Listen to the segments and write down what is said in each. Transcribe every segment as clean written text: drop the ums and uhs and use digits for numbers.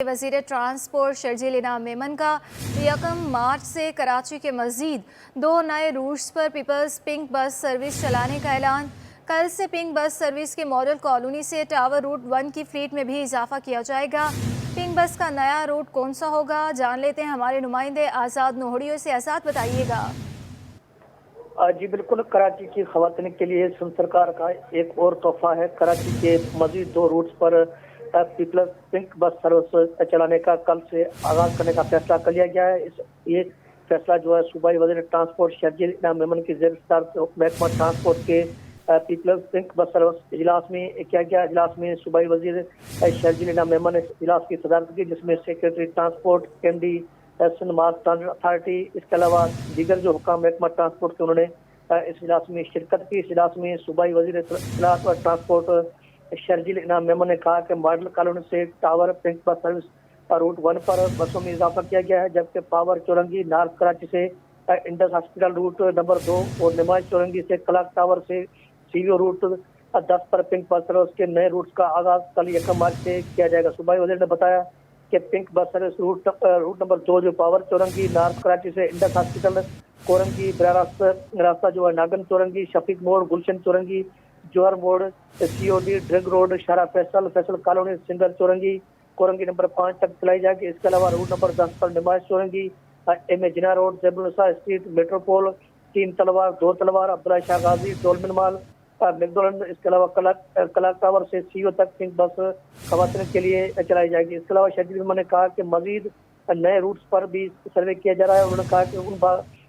वज़ीर ट्रांसपोर्ट शर्जील इनाम मेमन का 1 मार्च से कराची के मज़ीद 2 नए रूट्स पर पीपल्स पिंक बस सर्विस चलाने का ऐलान। कल से पिंक बस सर्विस के मॉडल कॉलोनी से टावर रूट 1 की फ्लीट में भी इजाफा किया जाएगा। पिंक बस का नया रूट कौन सा होगा, जान लेते हैं हमारे नुमाइंदे आज़ाद नोहड़ियों से। आज़ाद, बताइएगा। जी बिल्कुल, कराची की खवातीन के लिए सिंध सरकार का एक और तोहफा है। कराची के मजीद 2 रूट्स पर पीपल्स पिंक बस सर्विस चलाने का कल से आगाज करने का फैसला कर लिया गया है। ये फैसला जो है सूबाई वज़ीर ट्रांसपोर्ट शर्जील इनाम मेमन की ज़ेर-ए-सदारत महकमा ट्रांसपोर्ट के पीपल्स पिंक बस सर्विस इजलास में किया गया। इजलास में सूबाई वज़ीर शर्जील इनाम मेमन ने इजलास की सदारत की, जिसमें secretary transport MD Sindh mass transit authority, इसके अलावा दीगर जो हुकाम महकमा ट्रांसपोर्ट के उन्होंने इस इजलास में शिरकत की। इस इजलास में सूबाई वज़ीर ट्रांसपोर्ट शर्जील इनाम मेमन ने कहा कि मॉडल कॉलोनी से tower pink bus service route 1 पर बसों में इजाफा किया गया है, जबकि पावर चौरंगी नॉर्थ कराची से इंडस हॉस्पिटल रूट नंबर 2 और नुमाइश चौरंगी से क्लॉक टावर से सीवीओ रूट 10 पर पिंक बस सर्विस के नए रूट्स का आगाज कल 1 मार्च से किया जाएगा। सूबाई वज़ीर ने बताया कि pink bus service root number 2 जो पावर चौरंगी नॉर्थ कराची से इंडस हॉस्पिटल कोरंगी रास्ता जो है नागन चौरंगी, शफीक मोड़, गुलशन चौरंगी, जौहर मोड़, COD Drigh road, Shah Faisal colony, Singer Chowrangi, Korangi number 5 तक चलाई जाएगी। इसके अलावा रूट नंबर 10 पर नुमाइश चौरंगी, MA जिना रोड, जबलसा स्ट्रीट, मेट्रोपोल, 3 तलवार, 2 तलवार, अब्दुल्ला शाह गाजी, डोलमिन माल, मैकडोनल्ड, इसके अलावा क्लॉक टावर से CO तक पिंक बस खवातीन के लिए चलाई जाएगी। इसके अलावा शर्जील मेमन ने कहा कि मजीद नए रूट्स पर भी सर्वे किया जा रहा है। उन्होंने कहा कि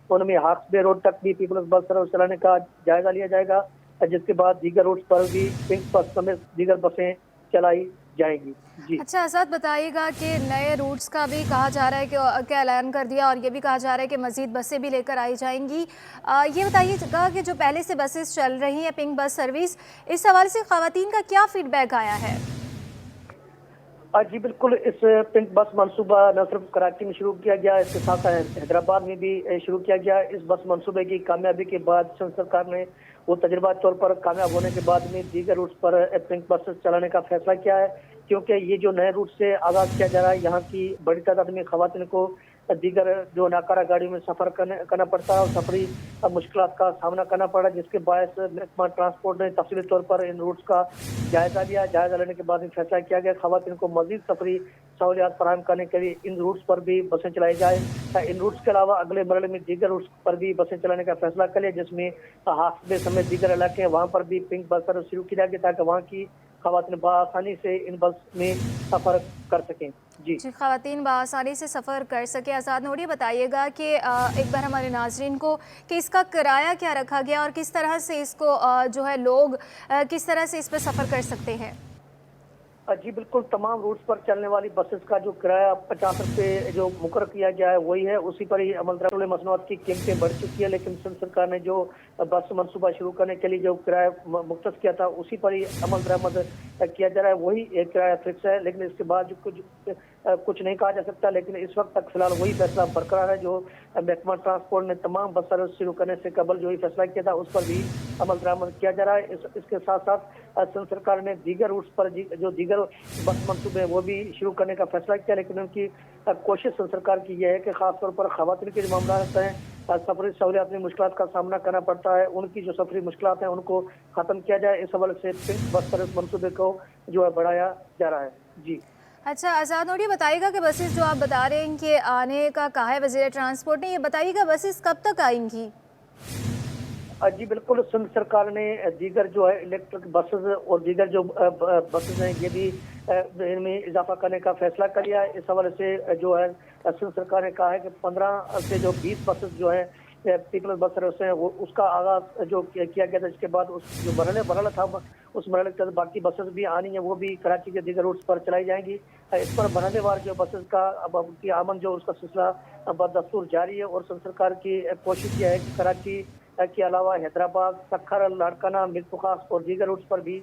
उनमें हाक्स बे रोड तक भी पीपल्स बस सर्विस चलाने का जायजा लिया जाएगा, जिसके बाद दीगर रूट्स पर भी पिंक बस समेत दीगर बसें चलाई जाएंगी। जी अच्छा आज़ाद, बताइएगा कि नए रूट्स का भी कहा जा रहा है कि क्या ऐलान कर दिया, और ये भी कहा जा रहा है कि मज़ीद बसें भी लेकर आई जाएंगी। ये बताइएगा कि जो पहले से बसेस चल रही हैं पिंक बस सर्विस, इस हवाले से ख़वातीन का क्या फीडबैक आया है? जी बिल्कुल, इस पिंक बस मनसूबा न सिर्फ कराची में शुरू किया गया, इसके साथ हैदराबाद में भी शुरू किया गया। इस बस मनसूबे की कामयाबी के बाद सिंध सरकार ने वो तजर्बा तौर पर कामयाब होने के बाद में दीगर रूट्स पर पिंक बसेस चलाने का फैसला किया है, क्योंकि ये जो नए रूट से आगाज किया जा रहा है, यहाँ की बड़ी तादाद में खवातीन को दीगर जो नाकारा गाड़ियों में सफ़र करना पड़ता है और सफरी मुश्किलात का सामना करना पड़ा, जिसके बायस महकमा ट्रांसपोर्ट ने तफसीली तौर पर इन रूट्स का जायजा लिया। जायजा लेने के बाद फैसला किया गया खवातीन को मजीद सफरी सहूलियात फराहम करने के लिए इन रूट्स पर भी बसें चलाई जाए। इन रूट्स के अलावा अगले मरहले में दीगर रूट्स पर भी बसें चलाने का फैसला कर लिया, जिसमें हाफे समेत दीगर इलाके हैं, वहाँ पर भी पिंक बस सर्विस शुरू की जाएगी, ताकि वहाँ की खवातीन बआसानी से इन बस में सफ़र कर सकें। जी खवातीन बआसानी से सफ़र कर सके। आज़ाद नोहड़िया, बताइएगा कि एक बार हमारे नाजरीन को कि इसका किराया क्या रखा गया और किस तरह से इसको जो है लोग किस तरह से इस पर सफ़र कर सकते हैं? जी बिल्कुल, तमाम रूट्स पर चलने वाली बसेस का जो किराया 50 रुपये जो मुकर्रर किया गया है वही है, उसी पर ही अमल दरामद मसनूआत की कीमतें बढ़ चुकी है। लेकिन सिंध सरकार ने जो बस मनसूबा शुरू करने के लिए जो किराया मुख्तस किया था, उसी पर ही अमल दरामद किया जा रहा है, वही एक किराया फिक्स है। लेकिन इसके बाद कुछ नहीं कहा जा सकता, लेकिन इस वक्त तक फिलहाल वही फैसला बरकरार है जो महकमा ट्रांसपोर्ट ने तमाम बस सर्विस शुरू करने से कबल जो ही फैसला किया था, उस पर भी अमल दरामद किया जा रहा है। इसके साथ साथ सिंध सरकार ने दीगर रूट्स पर जो दीगर बस मनसूबे वो भी शुरू करने का फैसला किया, लेकिन उनकी कोशिश सिंध सरकार की यह है कि खासतौर पर खवातीन के जो मामला हैं, सफरी सहूलियात में मुश्किलात का सामना करना पड़ता है, उनकी जो सफरी मुश्किलात हैं उनको खत्म किया जाए। इस हवाले से पिंक बस सर्विस मनसूबे को जो है बढ़ाया जा रहा है। जी अच्छा आज़ाद नोहड़िया, बताइएगा कि बसेस जो आप बता रहे हैं कि आने का कहा है वज़ीर ट्रांसपोर्ट ने, ये बताइएगा बसेस कब तक आएंगी? जी बिल्कुल, सिंध सरकार ने दीगर जो है इलेक्ट्रिक बसेस और दीगर जो बसेस हैं ये भी इनमें इजाफा करने का फैसला कर लिया है। इस हवाले से जो है सिंध सरकार ने कहा है कि 15 से जो 20 बसेस जो है पीपल्स बस सर्विस है वो उसका आगाज जो किया गया था। इसके बाद उस जो मरहला था उस मरहले के बाकी बसेस भी आनी है, वो भी कराची के दीगर रूट्स पर चलाई जाएंगी। इस पर मरहलेवार जो बसेस का अब उनकी आमद जो उसका सिलसिला बदस्तूर जारी है, और सिंध सरकार की कोशिश यह है कि कराची के अलावा हैदराबाद, सखर, लाड़काना, मिर्पुखास और दीगर रूट्स पर भी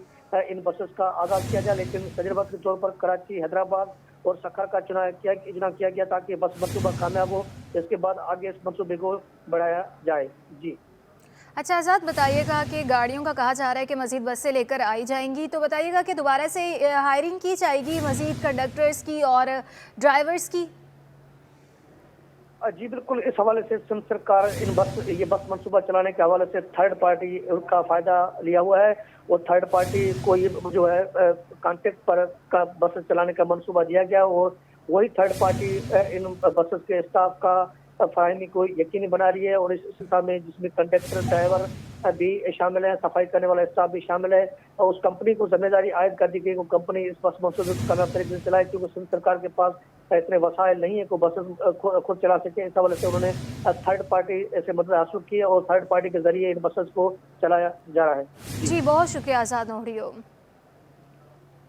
इन बसेस का आगाज किया जाए। लेकिन तजर्बा के तौर पर कराची, हैदराबाद और सखर का चुनाव किया गया ताकि बस मनसूबा कामयाब हो, इसके बाद आगे इस मनसूबे को बढ़ाया जाए। जी अच्छा आज़ाद, बताइए गا कि गाड़ियों का कहा जा रहा है कि मज़ीद बसें लेकर आई जाएंगी, तो बताइएगा कि दोबारा से हायरिंग की जाएगी मज़ीद कंडक्टर्स की और ड्राइवर्स की? जी बिल्कुल, इस हवाले से सिंध सरकार ये बस मंसूबा चलाने के हवाले से थर्ड पार्टी का फायदा लिया हुआ है और थर्ड पार्टी को ये जो है कॉन्ट्रैक्ट पर का बस चलाने का मंसूबा दिया गया और वही थर्ड पार्टी इन बसेस के स्टाफ का फराहमी को यकीनी बना रही है और इस सिलसिले में जिसमें कंडक्टर ड्राइवर भी शामिल है, सफाई करने वाला स्टाफ भी शामिल है और उस कंपनी को जिम्मेदारी आयद कर दी गई वो कंपनी इस बस मंसूबे को कामयाब तरीके से चलाए, क्योंकि सिंध सरकार के पास इतने वसाइल नहीं है कि बसेस खुद चला सके। इस हवाले से उन्होंने थर्ड पार्टी से मदद हासिल की है और थर्ड पार्टी के जरिए इन बसेस को चलाया जा रहा है। जी बहुत शुक्रिया आज़ाद नोहरियो।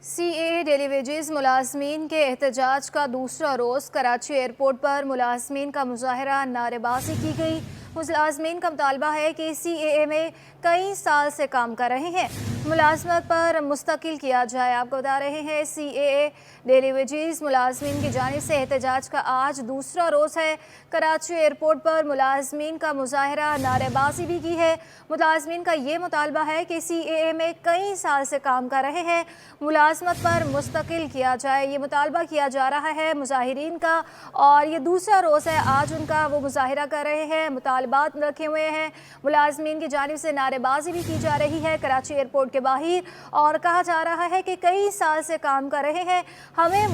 CAA डेली वेजेस मुलाजमीन के एहतजाज का दूसरा रोज़ कराची एयरपोर्ट पर मुलाजमीन का मुजाहरा नारेबाजी की गई। मुलाजमीन का मुतालबा है कि CAA में कई साल से काम कर रहे हैं, मुलाजमत पर मुस्तकिल किया जाए। आपको बता रहे हैं CAA डेली वेजेस मुलाजमीन की जानिब से एहतजाज का आज दूसरा रोज़ है। कराची एयरपोर्ट पर मुलाजमीन का मुजाहरा नारेबाजी भी की है। मुलाजमीन का ये मुतालबा है कि CAA में कई साल से काम कर रहे हैं, मुलाजमत पर मुस्तकिल किया जाए। ये मुतालबा किया जा रहा है मुजाहिरीन का और ये दूसरा रोज़ है आज उनका, वो मुजाहरा कर रहे हैं, मुतालबात रखे हुए हैं। मुलाजमीन की जानिब से नारेबाजी भी की जा रही है कराची एयरपोर्ट के बाहर और कहा जा रहा है कि कई साल से काम कर रहे हैं, हमें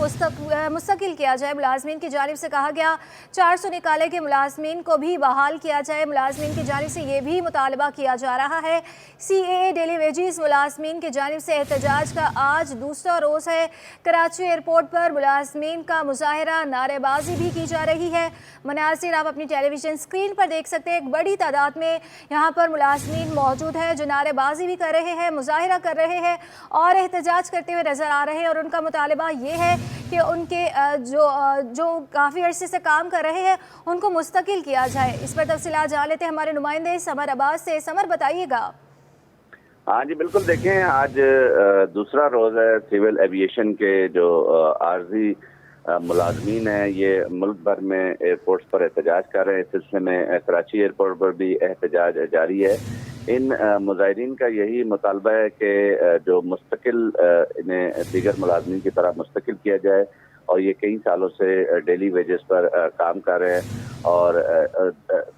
मुस्तकिल किया जाए। मुलाजमीन की जानिब से कहा गया 400 निकाले के मुलाजमीन को भी बहाल किया जाए। मुलाजमीन की जानिब से ये भी मुतालबा किया जा रहा है। CAA डेली वेजेस मुलाजमीन की जानिब से एहतजाज का आज दूसरा रोज़ है। कराची एयरपोर्ट पर मुलाजमीन का मुजाहरा नारेबाजी भी की जा रही है। मनाज़िर आप अपनी टेलीविज़न स्क्रीन पर देख सकते हैं, एक बड़ी तादाद में यहाँ पर मुलाजमीन मौजूद हैं जो नारेबाजी भी कर रहे हैं, मुजाहरा कर रहे हैं और एहतजाज करते हुए नज़र आ रहे हैं और उनका मुतालबा ये है कि उनके जो काफ़ी अरसे से काम कर रहे हैं उनको मुस्तकिल किया जाए। इस पर तफसीलात जान लेते हैं हमारे नुमाइंदे समर अब्बास से। समर, बताइएगा। हाँ जी बिल्कुल, देखें आज दूसरा रोज़ है। सिविल एविएशन के जो आर्जी मुलाजमीन हैं ये मुल्क भर में एयरपोर्ट्स पर एहतजाज कर रहे हैं। इस सिलसिले में कराची एयरपोर्ट पर भी एहतजाज जारी है। इन मुजाहिरीन का यही मुतालबा है कि जो मुस्तकिल इन्हें दीगर मुलाजमीन की तरह मुस्तकिल किया जाए और ये कई सालों से डेली वेजेस पर काम कर रहे हैं और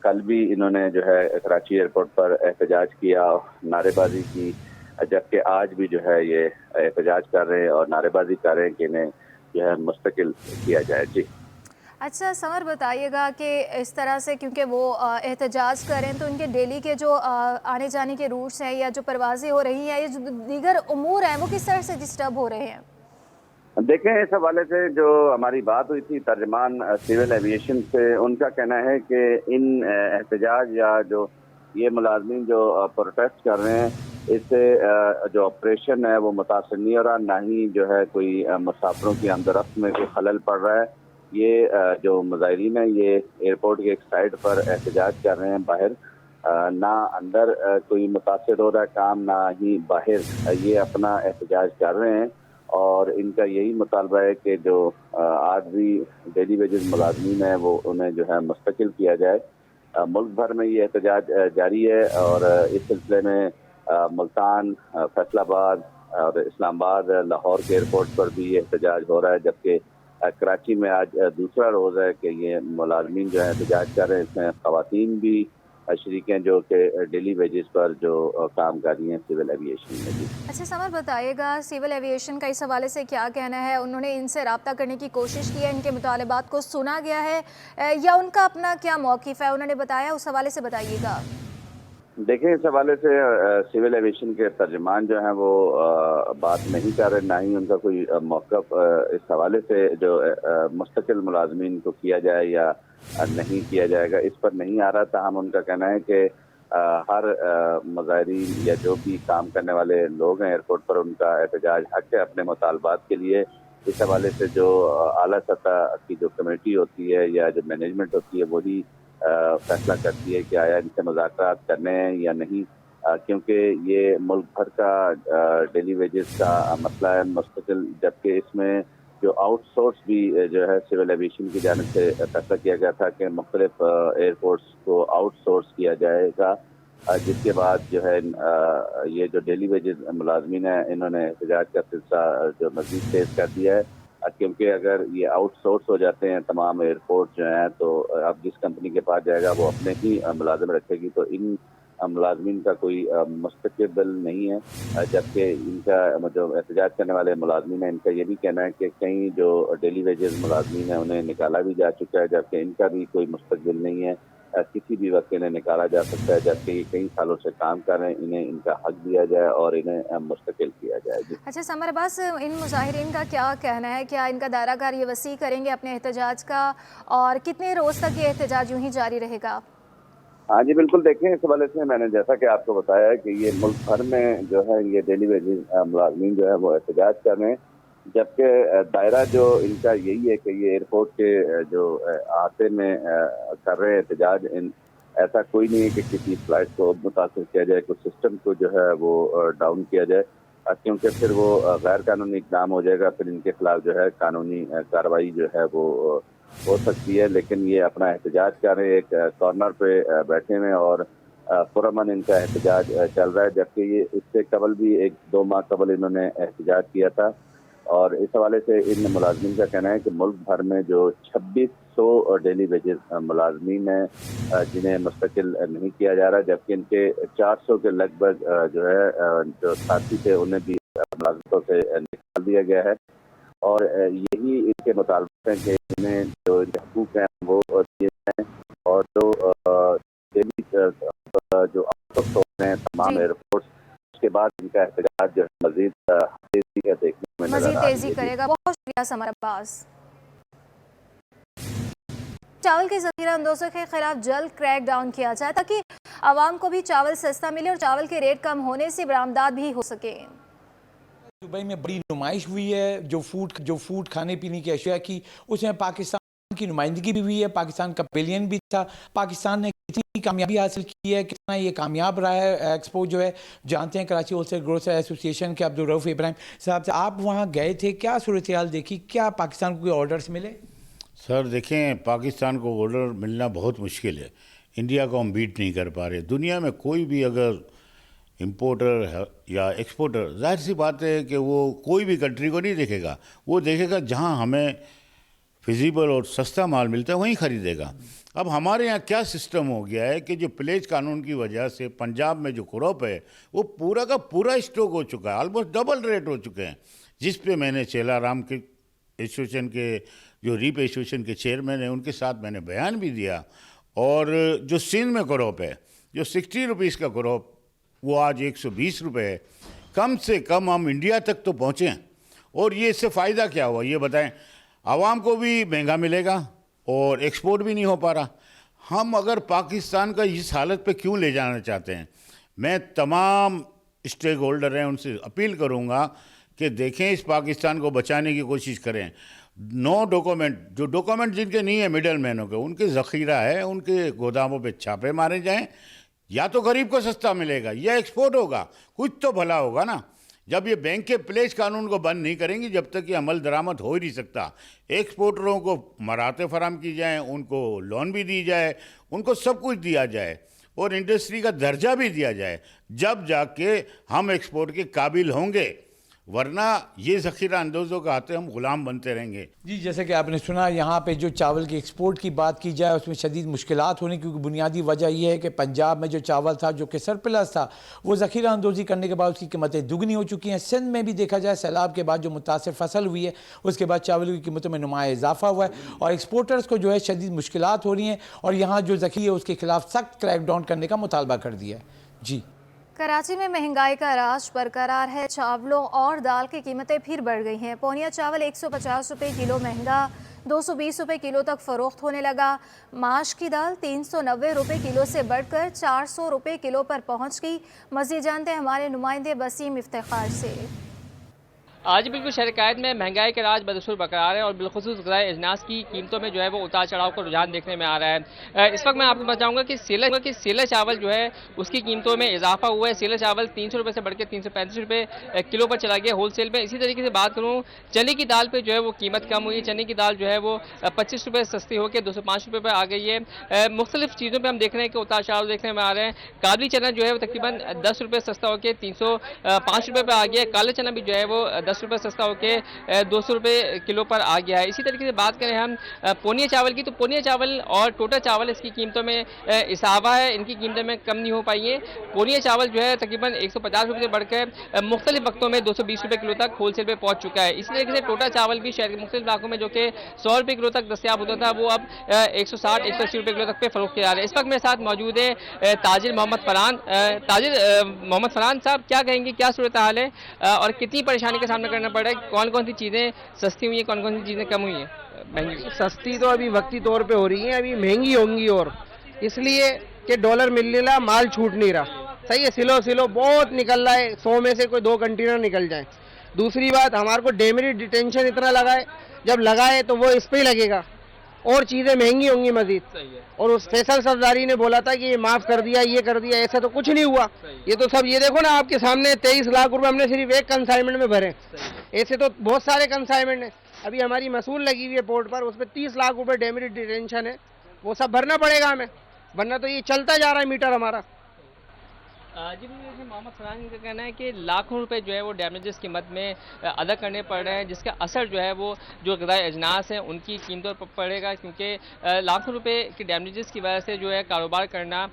कल भी इन्होंने जो है कराची एयरपोर्ट पर एहतजाज किया, नारेबाजी की, जबकि आज भी जो है ये एहतजाज कर रहे हैं और नारेबाजी कर रहे हैं कि इन्हें जो है मुस्तकिल किया जाए। जी अच्छा समर, बताइएगा कि इस तरह से क्योंकि वो एहतजाज करें तो उनके डेली के जो आने जाने के रूट्स हैं या जो परवाज़ें हो रही हैं, ये जो दीगर उमूर हैं वो किस तरह से डिस्टर्ब हो रहे हैं? देखें, इस हवाले से जो हमारी बात हुई थी तर्जमान सिविल एविएशन से, उनका कहना है कि इन एहतजाज या जो ये मुलाजमीन जो प्रोटेस्ट कर रहे हैं इससे जो ऑपरेशन है वो मुतासर नहीं हो रहा, ना ही जो है कोई मुसाफिरों की आमदरफ्त में कोई खलल पड़ रहा है। ये जो मुजाहिरीन है ये एयरपोर्ट के एक साइड पर एहतजाज कर रहे हैं बाहर, ना अंदर कोई मुतासर हो रहा है काम, ना ही बाहर ये अपना एहतजाज कर रहे हैं और इनका यही मुतालबा है कि जो आर्जी डेली वेजेस मुलाजमीन है वो उन्हें जो है मुस्तकिल किया जाए। मुल्क भर में ये एहतजाज जारी है और इस सिलसिले में मुल्तान, फैसलाबाद और इस्लामाबाद, लाहौर के एयरपोर्ट पर भी ये एहतजाज हो रहा है, जबकि कराची में आज दूसरा रोज़ है कि ये मुलाजमीन जो है एहतजाज कर रहे हैं। इसमें ख़वातीन भी शरीक हैं जो कि डेली वेजेस पर जो काम कर रही हैं सिविल एविएशन में। जी अच्छा समर, बताइएगा सिविल एविएशन का इस हवाले से क्या कहना है? उन्होंने इनसे रब्ता करने की कोशिश की है, इनके मुतालबात को सुना गया है या उनका अपना क्या मौक़िफ़ है उन्होंने बताया, उस हवाले से बताइएगा। देखिए, इस हवाले से सिविल एविएशन के तर्जमान जो हैं वो बात नहीं कर रहे, ना ही उनका कोई मौक़िफ़ इस हवाले से जो मुस्तकिल मुलाजमीन को किया जाए या नहीं किया जाएगा इस पर नहीं आ रहा था। हम उनका कहना है कि हर मुजाहिरीन या जो भी काम करने वाले लोग हैं एयरपोर्ट पर, उनका एहतजाज हक है अपने मुतालबात के लिए। इस हवाले से जो आला सतह की जो कमेटी होती है या जो मैनेजमेंट होती है वही फैसला करती है कि आया इनसे मुज़ाकरात करने हैं या नहीं, क्योंकि ये मुल्क भर का डेली वेजेस का मसला है मुस्तकिल, जबकि इसमें जो आउटसोर्स भी जो है सिविल एविएशन की जानिब से फैसला किया गया था कि मुख्तलिफ एयरपोर्ट्स को आउटसोर्स किया जाएगा جس کے بعد جو ہے یہ جو ڈیلی ویجز ملازمین ہیں انہوں نے احتجاج کا سلسلہ جو مزید تیز کر دیا ہے، کیونکہ اگر یہ آؤٹ سورس ہو جاتے ہیں تمام ایئرپورٹ جو ہیں تو اب جس کمپنی کے پاس جائے گا وہ اپنے ہی ملازم رکھے گی، تو ان ملازمین کا کوئی مستقبل نہیں ہے، جبکہ ان کا جو احتجاج کرنے والے ملازمین ہیں ان کا یہ بھی کہنا ہے کہ کئی جو ڈیلی ویجز ملازمین ہیں انہیں نکالا بھی جا چکا ہے، جبکہ ان کا بھی کوئی مستقبل نہیں ہے، کسی بھی وقت انہیں نکالا جا سکتا ہے، جبکہ یہ کئی سالوں سے کام کر رہے ہیں، انہیں ان کا حق دیا جائے اور انہیں مستقل کیا جائے۔ جی اچھا سمر عباس، ان مظاہرین کا کیا کہنا ہے؟ کیا ان کا دائرہ کار یہ وسیع کریں گے اپنے احتجاج کا، اور کتنے روز تک یہ احتجاج یوں ہی جاری رہے گا؟ ہاں جی بالکل، دیکھیں اس حوالے سے میں نے جیسا کہ آپ کو بتایا ہے کہ یہ ملک بھر میں جو ہے یہ ڈیلی ویجز ملازمین جو ہے وہ احتجاج کر رہے ہیں، جبکہ دائرہ جو ان کا یہی ہے کہ یہ ایئرپورٹ کے جو احاطے میں کر رہے ہیں احتجاج، ایسا کوئی نہیں ہے کہ کسی فلائٹ کو متاثر کیا جائے، کچھ سسٹم کو جو ہے وہ ڈاؤن کیا جائے، کیونکہ پھر وہ غیر قانونی اقدام ہو جائے گا، پھر ان کے خلاف جو ہے قانونی کارروائی جو ہے وہ ہو سکتی ہے۔ لیکن یہ اپنا احتجاج کر رہے ہیں، ایک کارنر پہ بیٹھے ہوئے اور پرامن ان کا احتجاج چل رہا ہے، جبکہ یہ اس سے قبل بھی 1-2 ماہ قبل انہوں نے احتجاج کیا تھا، اور اس حوالے سے ان ملازمین کا کہنا ہے کہ ملک بھر میں جو 2600 ڈیلی ویجز ملازمین ہیں جنہیں مستقل نہیں کیا جا رہا، جبکہ ان کے 400 کے لگ بھگ جو ہے جو ساتھی تھے انہیں بھی ملازمتوں سے نکال دیا گیا ہے، اور یہی ان کے مطالبات ہیں کہ انہیں جو حقوق ہیں وہ دیے جائیں، اور جو ڈیلی جو آؤٹ آف سورس ہیں تمام ایئرپورٹس، اس کے بعد ان کا احتجاج جو ہے مزید تیزی کا دیکھنے میں نظر مزید آ رہی تیزی ہے۔ کرے گا۔ بہت شکریہ سمر عباس۔ چاول کے ذخیرہ اندوزوں کے خلاف جلد کریک ڈاؤن کیا جائے تاکہ عوام کو بھی چاول سستا ملے اور چاول کے ریٹ کم ہونے سے برآمدات بھی ہو سکے۔ دبئی میں بڑی نمائش ہوئی ہے جو فوڈ کھانے پینے کی اشیاء کی، اس میں پاکستان کی نمائندگی بھی ہوئی ہے، پاکستان کا پیویلین بھی تھا، پاکستان نے کتنی کامیابی حاصل کی ہے، کتنا یہ کامیاب رہا ہے ایکسپو جو ہے، جانتے ہیں کراچی ہول سیل گروسر ایسوسی ایشن کے عبدالرؤف ابراہیم صاحب سے۔ آپ وہاں گئے تھے، کیا صورتحال دیکھی، کیا پاکستان کو کوئی آرڈرز ملے؟ سر دیکھیں، پاکستان کو آرڈر ملنا بہت مشکل ہے، انڈیا کو ہم بیٹ نہیں کر پا رہے۔ دنیا میں کوئی بھی اگر امپورٹر یا ایکسپورٹر، ظاہر سی بات ہے کہ وہ کوئی بھی کنٹری کو نہیں دیکھے گا، وہ دیکھے گا جہاں ہمیں فیزیبل اور سستا مال ملتا ہے وہیں خریدے گا۔ اب ہمارے یہاں کیا سسٹم ہو گیا ہے کہ جو پلیج قانون کی وجہ سے پنجاب میں جو کراپ ہے وہ پورا کا پورا اسٹاک ہو چکا ہے، آلموسٹ ڈبل ریٹ ہو چکے ہیں، جس پہ میں نے چیلا رام کے ایسوسیشن کے جو ریپ ایسوسیشن کے چیئرمین ہیں ان کے ساتھ میں نے بیان بھی دیا، اور جو سندھ میں کراپ ہے جو 60 روپیز کا کراپ وہ آج 120 روپے ہے۔ کم سے کم ہم انڈیا تک تو پہنچیں، اور یہ اس سے فائدہ کیا ہوا یہ بتائیں؟ عوام کو بھی مہنگا ملے گا اور ایکسپورٹ بھی نہیں ہو پا رہا۔ ہم اگر پاکستان کا اس حالت پہ کیوں لے جانا چاہتے ہیں؟ میں تمام اسٹیک ہولڈر ہیں ان سے اپیل کروں گا کہ دیکھیں اس پاکستان کو بچانے کی کوشش کریں۔ نو ڈاکومنٹ، جو ڈاکومنٹ جن کے نہیں ہیں مڈل مینوں کے، ان کے ذخیرہ ہے، ان کے گوداموں پہ چھاپے مارے جائیں، یا تو غریب کو سستا ملے گا یا ایکسپورٹ ہوگا، کچھ تو بھلا ہوگا نا۔ جب یہ بینک کے پلیج قانون کو بند نہیں کریں گی جب تک یہ عمل درآمد ہو ہی نہیں سکتا۔ ایکسپورٹروں کو مراتب فراہم کی جائیں، ان کو لون بھی دی جائے، ان کو سب کچھ دیا جائے، اور انڈسٹری کا درجہ بھی دیا جائے، جب جا کے ہم ایکسپورٹ کے قابل ہوں گے، ورنہ یہ ذخیرہ اندوزوں کا ہاتھ ہم غلام بنتے رہیں گے۔ جی جیسے کہ آپ نے سنا، یہاں پہ جو چاول کے ایکسپورٹ کی بات کی جائے اس میں شدید مشکلات ہونے، کیونکہ بنیادی وجہ یہ ہے کہ پنجاب میں جو چاول تھا جو کہ سرپلس تھا وہ ذخیرہ اندوزی کرنے کے بعد اس کی قیمتیں دگنی ہو چکی ہیں۔ سندھ میں بھی دیکھا جائے سیلاب کے بعد جو متاثر فصل ہوئی ہے اس کے بعد چاول کی قیمتوں میں نمایاں اضافہ ہوا ہے، اور ایکسپورٹرز کو جو ہے شدید مشکلات ہو رہی ہیں، اور یہاں جو ذخیرہ ہے اس کے خلاف سخت کریک ڈاؤن کرنے کا مطالبہ کر دیا ہے۔ جی کراچی میں مہنگائی کا راج برقرار ہے، چاولوں اور دال کی قیمتیں پھر بڑھ گئی ہیں۔ پونیا چاول 150 روپے کلو مہنگا 220 روپے کلو تک فروخت ہونے لگا۔ ماش کی دال 390 روپے کلو سے بڑھ کر 400 روپے کلو پر پہنچ گئی۔ مزید جانتے ہیں ہمارے نمائندے وسیم افتخار سے۔ آج بالکل شہر قائد میں مہنگائی کا راج بدستور برقرار ہے اور بالخصوص غذائی اجناس کی قیمتوں میں جو ہے وہ اتار چڑھاؤ کا رجحان دیکھنے میں آ رہا ہے۔ اس وقت میں آپ کو بتاؤں گا کہ سیلا چاول جو ہے اس کی قیمتوں میں اضافہ ہوا ہے۔ سیلا چاول 300 روپے سے بڑھ کے 335 روپے کلو پر چلا گیا ہول سیل میں۔ اسی طریقے سے بات کروں چنے کی دال پہ جو ہے وہ قیمت کم ہوئی ہے۔ چنے کی دال جو ہے وہ 25 روپے سستی ہو کے 205 روپے پر آ گئی ہے۔ مختلف چیزوں پہ ہم دیکھ رہے ہیں کہ اتار چڑھاؤ دیکھنے میں آ رہے ہیں۔ کابلی چنا جو ہے وہ تقریباً 10 روپے سستا ہو کے 305 روپے پر آ گیا ہے۔ کالا چنا بھی جو ہے وہ 10 روپے سستا ہو کے 200 روپے کلو پر آ گیا ہے۔ اسی طریقے سے بات کریں ہم پونیا چاول کی، تو پونیا چاول اور ٹوٹا چاول اس کی قیمتوں میں اضافہ ہے، ان کی قیمتیں میں کم نہیں ہو پائی ہیں۔ پونیا چاول جو ہے تقریباً 150 روپے سے بڑھ کر مختلف وقتوں میں 220 روپے کلو تک ہول سیل پہ پہنچ چکا ہے۔ اسی طریقے سے ٹوٹا چاول بھی شہر کے مختلف علاقوں میں جو کہ 100 روپے کلو تک دستیاب ہوتا تھا وہ اب 160 180 روپے کلو تک پہ فروخت کیا جا رہا ہے۔ اس وقت میرے ساتھ موجود ہے تاجر محمد فرحان۔ تاجر محمد فرحان صاحب، کیا کہیں گے، کیا صورتحال ہے اور کتنی پریشانی کا سامنا کرنا پڑ رہا ہے؟ کون کون سی چیزیں سستی ہوئی ہیں، کون کون سی چیزیں کم ہوئی ہیں، مہنگی ہوئی ہیں؟ سستی تو ابھی وقتی طور پہ ہو رہی ہیں، ابھی مہنگی ہوں گی، اور اس لیے کہ ڈالر مل نہیں رہا، مال چھوٹ نہیں رہا۔ صحیح ہے، سلو بہت نکل رہا ہے، 100 میں سے کوئی 2 کنٹینر نکل جائیں۔ دوسری بات، ہمارے کو ڈیمیریٹ ڈیٹینشن اتنا لگا ہے، جب لگائے تو وہ اس پہ ہی لگے گا، اور چیزیں مہنگی ہوں گی مزید۔ اور اس فیصل صفداری نے بولا تھا کہ یہ معاف کر دیا، یہ کر دیا، ایسا تو کچھ نہیں ہوا۔ یہ تو سب، یہ دیکھو نا آپ کے سامنے 23 لاکھ روپے ہم نے صرف ایک کنسائنمنٹ میں بھرے، ایسے تو بہت سارے کنسائنمنٹ ہیں۔ ابھی ہماری مسول لگی ہوئی ہے پورٹ پر، اس پہ 30 لاکھ روپے ڈیمیریٹ ڈیٹینشن ہے، وہ سب بھرنا پڑے گا ہمیں، ورنہ تو یہ چلتا جا رہا ہے میٹر ہمارا۔ جی، محمد فرحان کا کہنا ہے کہ لاکھوں روپے جو ہے وہ ڈیمیجز کی مد میں ادا کرنے پڑ رہے ہیں، جس کا اثر جو ہے وہ جو غذائی اجناس ہیں ان کی قیمتوں پر پڑے گا، کیونکہ لاکھوں روپے کے ڈیمیجز کی وجہ سے جو ہے کاروبار کرنا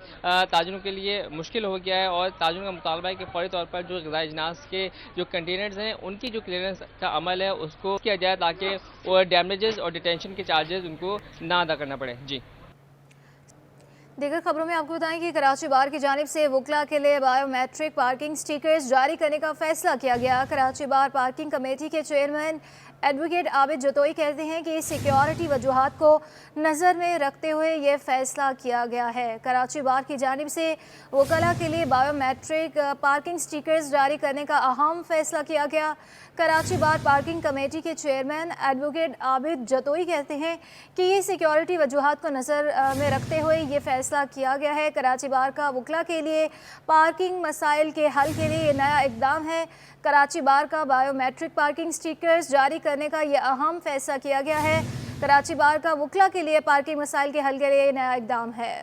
تاجروں کے لیے مشکل ہو گیا ہے، اور تاجروں کا مطالبہ ہے کہ فوری طور پر جو غذائی اجناس کے جو کنٹینرز ہیں ان کی جو کلیئرنس کا عمل ہے اس کو کیا جائے تاکہ وہ ڈیمیجز اور ڈیٹینشن کے چارجز ان کو نہ ادا کرنا پڑے۔ جی، دیگر خبروں میں آپ کو بتائیں کہ کراچی بار کی جانب سے وکلا کے لیے بایو میٹرک پارکنگ سٹیکرز جاری کرنے کا فیصلہ کیا گیا۔ کراچی بار پارکنگ کمیٹی کے چیئرمین ایڈوکیٹ عابد جتوئی کہتے ہیں کہ سیکیورٹی وجوہات کو نظر میں رکھتے ہوئے یہ فیصلہ کیا گیا ہے۔ کراچی بار کی جانب سے وکلا کے لیے بایو میٹرک پارکنگ سٹیکرز جاری کرنے کا اہم فیصلہ کیا گیا۔ کراچی بار پارکنگ کمیٹی کے چیئرمین ایڈوکیٹ عابد جتوئی کہتے ہیں کہ یہ سیکیورٹی وجوہات کو نظر میں رکھتے ہوئے یہ فیصلہ کیا گیا ہے۔ کراچی بار کا وکلا کے لیے پارکنگ مسائل کے حل کے لیے یہ نیا اقدام ہے۔ کراچی بار کا بایو میٹرک پارکنگ سٹیکرز جاری کرنے کا یہ اہم فیصلہ کیا گیا ہے۔ کراچی بار کا وکلا کے لیے پارکنگ مسائل کے حل کے لیے یہ نیا اقدام ہے۔